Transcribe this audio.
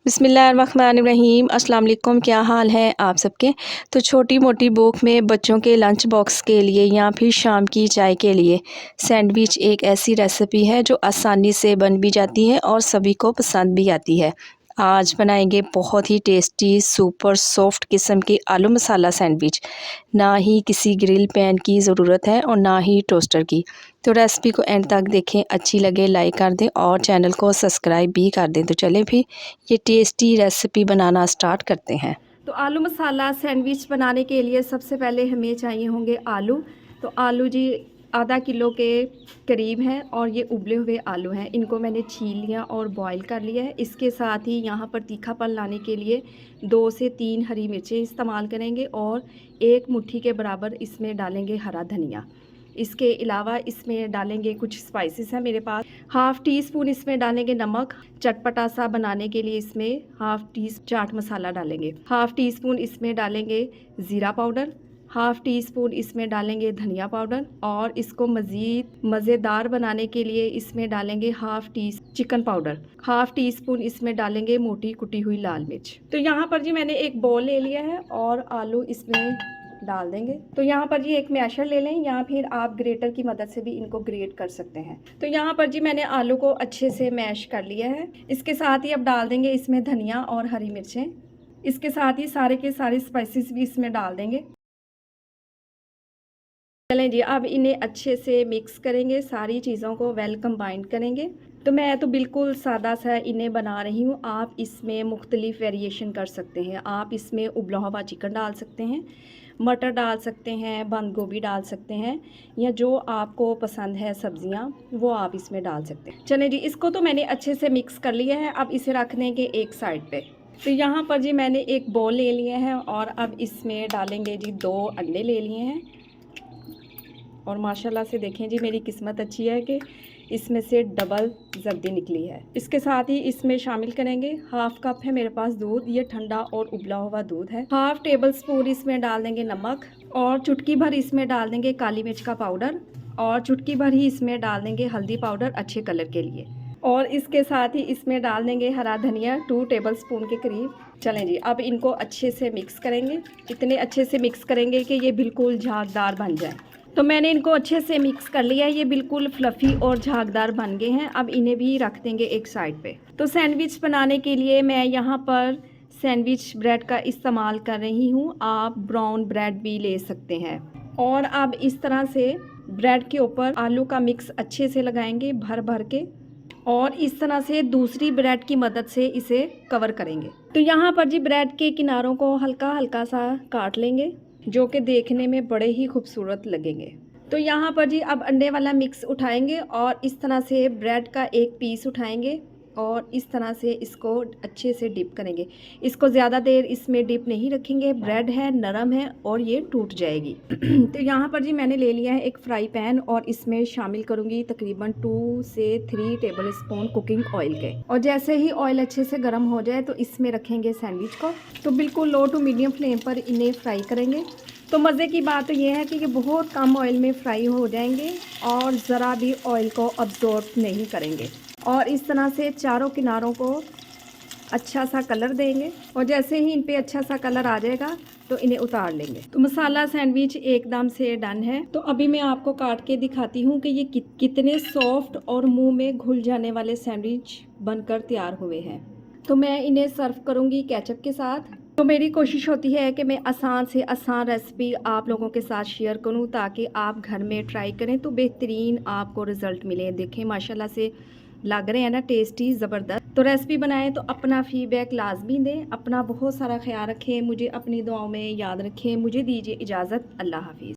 बिस्मिल्लाहिर्रहमानिर्रहीम। अस्सलाम वालेकुम। क्या हाल है आप सबके। तो छोटी मोटी बुक में बच्चों के लंच बॉक्स के लिए या फिर शाम की चाय के लिए सैंडविच एक ऐसी रेसिपी है जो आसानी से बन भी जाती है और सभी को पसंद भी आती है। आज बनाएंगे बहुत ही टेस्टी सुपर सॉफ्ट किस्म की आलू मसाला सैंडविच। ना ही किसी ग्रिल पैन की ज़रूरत है और ना ही टोस्टर की। तो रेसिपी को एंड तक देखें, अच्छी लगे लाइक कर दें और चैनल को सब्सक्राइब भी कर दें। तो चलें फिर ये टेस्टी रेसिपी बनाना स्टार्ट करते हैं। तो आलू मसाला सैंडविच बनाने के लिए सबसे पहले हमें चाहिए होंगे आलू। तो आलू जी आधा किलो के करीब हैं और ये उबले हुए आलू हैं। इनको मैंने छील लिया और बॉईल कर लिया है। इसके साथ ही यहाँ पर तीखापन लाने के लिए 2 से 3 हरी मिर्चें इस्तेमाल करेंगे और 1 मुट्ठी के बराबर इसमें डालेंगे हरा धनिया। इसके अलावा इसमें डालेंगे कुछ स्पाइसेस हैं मेरे पास। हाफ़ टी स्पून इसमें डालेंगे नमक। चटपटा सा बनाने के लिए इसमें हाफ़ टी चाट मसाला डालेंगे। हाफ़ टी स्पून इसमें डालेंगे ज़ीरा पाउडर। हाफ़ टी स्पून इसमें डालेंगे धनिया पाउडर और इसको मज़ीद मज़ेदार बनाने के लिए इसमें डालेंगे half T chicken powder. Half tea spoon इसमें डालेंगे मोटी कुटी हुई लाल मिर्च। तो यहाँ पर जी मैंने एक बोल ले लिया है और आलू इसमें डाल देंगे। तो यहाँ पर जी एक मैशर ले लें या फिर आप ग्रेटर की मदद से भी इनको ग्रेट कर सकते हैं। तो यहाँ पर जी मैंने आलू को अच्छे से मैश कर लिया है। इसके साथ ही अब डाल देंगे इसमें धनिया और हरी मिर्चें। इसके साथ ही सारे के सारे स्पाइसेस भी इसमें डाल देंगे। चलें जी अब इन्हें अच्छे से मिक्स करेंगे, सारी चीज़ों को वेल कंबाइन करेंगे। तो मैं तो बिल्कुल सादा सा इन्हें बना रही हूँ। आप इसमें मुख्तलिफ वेरिएशन कर सकते हैं। आप इसमें उबला हुआ चिकन डाल सकते हैं, मटर डाल सकते हैं, बंद गोभी डाल सकते हैं या जो आपको पसंद है सब्जियां वो आप इसमें डाल सकते हैं। चलें जी इसको तो मैंने अच्छे से मिक्स कर लिया है। अब इसे रख देंगे एक साइड पे। तो यहाँ पर जी मैंने एक बोल ले लिया है और अब इसमें डालेंगे जी 2 अंडे ले लिए हैं और माशाल्लाह से देखें जी मेरी किस्मत अच्छी है कि इसमें से डबल जर्दी निकली है। इसके साथ ही इसमें शामिल करेंगे हाफ़ कप है मेरे पास दूध। ये ठंडा और उबला हुआ दूध है। हाफ़ टेबल स्पून इसमें डाल देंगे नमक और चुटकी भर इसमें डाल देंगे काली मिर्च का पाउडर और चुटकी भर ही इसमें डाल देंगे हल्दी पाउडर अच्छे कलर के लिए और इसके साथ ही इसमें डाल देंगे हरा धनिया 2 टेबल स्पून के करीब। चलें जी अब इनको अच्छे से मिक्स करेंगे। इतने अच्छे से मिक्स करेंगे कि ये बिल्कुल झागदार बन जाए। तो मैंने इनको अच्छे से मिक्स कर लिया है। ये बिल्कुल फ्लफ़ी और झागदार बन गए हैं। अब इन्हें भी रख देंगे एक साइड पे। तो सैंडविच बनाने के लिए मैं यहाँ पर सैंडविच ब्रेड का इस्तेमाल कर रही हूँ। आप ब्राउन ब्रेड भी ले सकते हैं और अब इस तरह से ब्रेड के ऊपर आलू का मिक्स अच्छे से लगाएंगे भर भर के और इस तरह से दूसरी ब्रेड की मदद से इसे कवर करेंगे। तो यहाँ पर जी ब्रेड के किनारों को हल्का हल्का सा काट लेंगे जो कि देखने में बड़े ही खूबसूरत लगेंगे। तो यहाँ पर जी अब अंडे वाला मिक्स उठाएंगे और इस तरह से ब्रेड का एक पीस उठाएंगे और इस तरह से इसको अच्छे से डिप करेंगे। इसको ज़्यादा देर इसमें डिप नहीं रखेंगे। ब्रेड है नरम है और ये टूट जाएगी। तो यहाँ पर जी मैंने ले लिया है एक फ्राई पैन और इसमें शामिल करूँगी तकरीबन 2 से 3 टेबल स्पून कुकिंग ऑयल के। और जैसे ही ऑयल अच्छे से गर्म हो जाए तो इसमें रखेंगे सैंडविच को। तो बिल्कुल लो टू मीडियम फ्लेम पर इन्हें फ्राई करेंगे। तो मज़े की बात तो ये है कि ये बहुत कम ऑयल में फ्राई हो जाएंगे और ज़रा भी ऑयल को अब्जॉर्ब नहीं करेंगे और इस तरह से चारों किनारों को अच्छा सा कलर देंगे और जैसे ही इन पे अच्छा सा कलर आ जाएगा तो इन्हें उतार लेंगे। तो मसाला सैंडविच एकदम से डन है। तो अभी मैं आपको काट के दिखाती हूँ कि ये कितने सॉफ्ट और मुंह में घुल जाने वाले सैंडविच बनकर तैयार हुए हैं। तो मैं इन्हें सर्व करूँगी केचप के साथ। तो मेरी कोशिश होती है कि मैं आसान से आसान रेसिपी आप लोगों के साथ शेयर करूं ताकि आप घर में ट्राई करें तो बेहतरीन आपको रिज़ल्ट मिले। देखें माशाल्लाह से लग रहे हैं ना टेस्टी ज़बरदस्त। तो रेसिपी बनाएं तो अपना फीडबैक लाजमी दें। अपना बहुत सारा ख्याल रखें। मुझे अपनी दुआओं में याद रखें। मुझे दीजिए इजाज़त। अल्लाह हाफिज़।